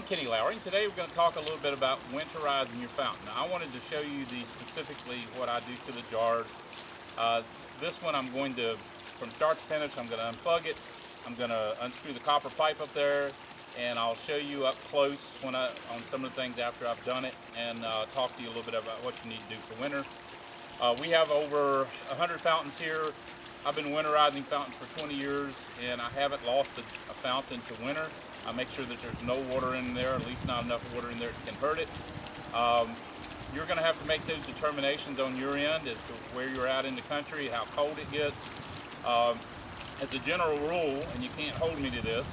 I'm Kenny Lowry, and today we're going to talk a little bit about winterizing your fountain. Now, I wanted to show you specifically what I do to the jars. This one I'm going to, from start to finish, I'm going to unplug it. I'm going to unscrew the copper pipe up there, and I'll show you up close on some of the things after I've done it, and talk to you a little bit about what you need to do for winter. We have over 100 fountains here. I've been winterizing fountains for 20 years, and I haven't lost a fountain to winter. I make sure that there's no water in there, at least not enough water in there that can hurt it. You're going to have to make those determinations on your end as to where you're at in the country, how cold it gets. As a general rule, and you can't hold me to this,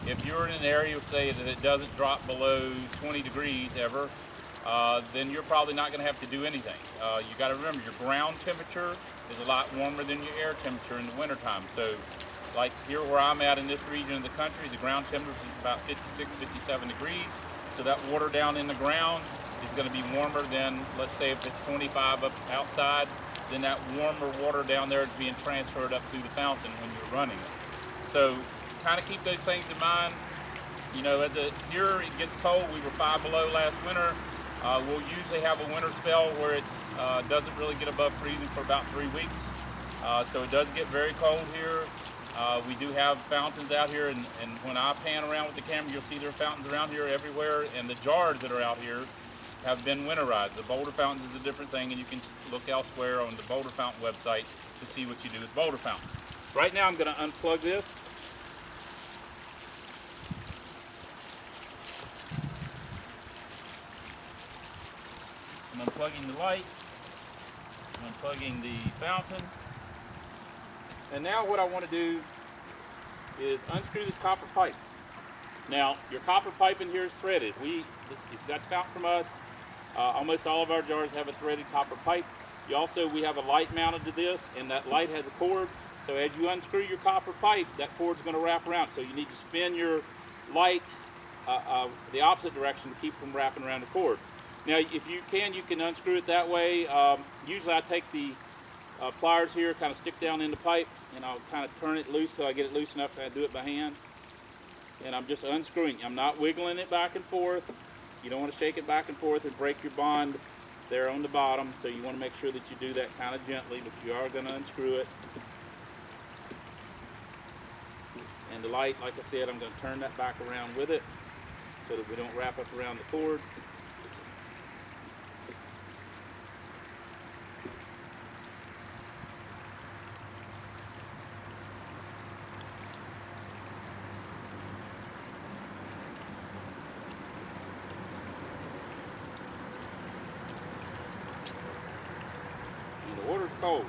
if you're in an area, say, that it doesn't drop below 20 degrees ever, then you're probably not going to have to do anything. You got to remember, your ground temperature is a lot warmer than your air temperature in the wintertime. So, like here where I'm at in this region of the country, the ground temperature is about 56, 57 degrees. So that water down in the ground is going to be warmer than, let's say, if it's 25 up outside, then that warmer water down there is being transferred up through the fountain when you're running it. So kind of keep those things in mind. You know, here it gets cold. We were 5 below last winter. We'll usually have a winter spell where it doesn't really get above freezing for about 3 weeks. So it does get very cold here. We do have fountains out here, and when I pan around with the camera, you'll see there are fountains around here everywhere, and the jars that are out here have been winterized. The Boulder fountains is a different thing, and you can look elsewhere on the Boulder Fountain website to see what you do with Boulder fountains. Right now I'm going to unplug this. I'm unplugging the light, I'm unplugging the fountain, and now what I want to do is unscrew this copper pipe. Now, your copper pipe in here is threaded. If you got the fountain from us, almost all of our jars have a threaded copper pipe. We have a light mounted to this, and that light has a cord. So as you unscrew your copper pipe, that cord's going to wrap around. So you need to spin your light the opposite direction to keep from wrapping around the cord. Now, if you can unscrew it that way. Usually I take the pliers here, kind of stick down in the pipe, and I'll kind of turn it loose so I get it loose enough to do it by hand. And I'm just unscrewing. I'm not wiggling it back and forth. You don't want to shake it back and forth and break your bond there on the bottom. So you want to make sure that you do that kind of gently, but you are going to unscrew it. And the light, like I said, I'm going to turn that back around with it so that we don't wrap up around the cord. The water's cold.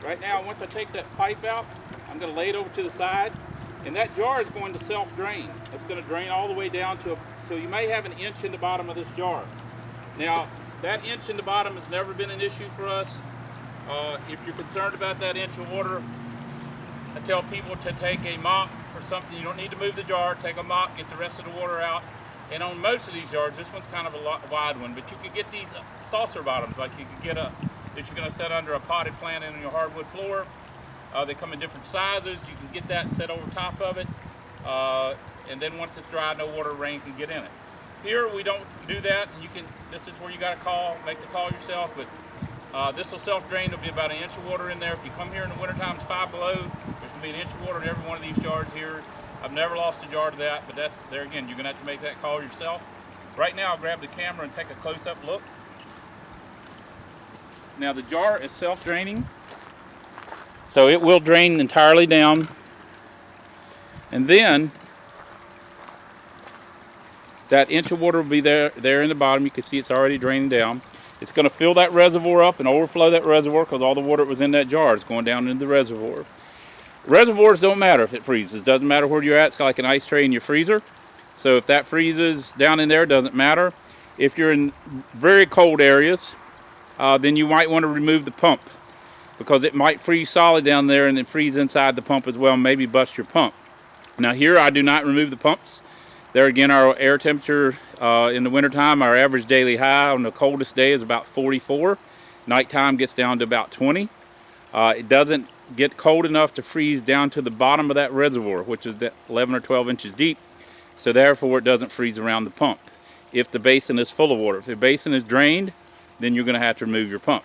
Right now, once I take that pipe out, I'm going to lay it over to the side, and that jar is going to self-drain. It's going to drain all the way down so you may have an inch in the bottom of this jar. Now, that inch in the bottom has never been an issue for us. If you're concerned about that inch of water, I tell people to take a mop or something. You don't need to move the jar. Take a mop, get the rest of the water out. And on most of these jars, this one's kind of a wide one, but you can get these saucer bottoms, like you can get that you're going to set under a potted plant in your hardwood floor. They come in different sizes. You can get that set over top of it, and then once it's dry, no water or rain can get in it. Here we don't do that. This is where you got to make the call yourself. But this will self-drain. There'll be about an inch of water in there. If you come here in the wintertime, it's 5 below. There's going to be an inch of water in every one of these jars here. I've never lost a jar to that, but there again, you're going to have to make that call yourself. Right now, I'll grab the camera and take a close-up look. Now, the jar is self-draining, so it will drain entirely down. And then, that inch of water will be there in the bottom. You can see it's already draining down. It's going to fill that reservoir up and overflow that reservoir because all the water that was in that jar is going down into the reservoir. Reservoirs don't matter if it freezes. Doesn't matter where you're at. It's like an ice tray in your freezer. So if that freezes down in there, it doesn't matter. If you're in very cold areas, then you might want to remove the pump because it might freeze solid down there and then freeze inside the pump as well, and maybe bust your pump. Now here I do not remove the pumps. There again, our air temperature in the wintertime, our average daily high on the coldest day is about 44. Nighttime gets down to about 20. It doesn't get cold enough to freeze down to the bottom of that reservoir, which is 11 or 12 inches deep. So therefore it doesn't freeze around the pump. If the basin is full of water, if the basin is drained, then you're going to have to remove your pump.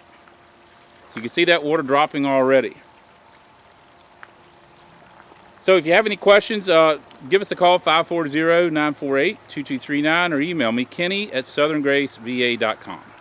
So you can see that water dropping already. So if you have any questions, give us a call, 540-948-2239, or email me, Kenny@southerngraceva.com.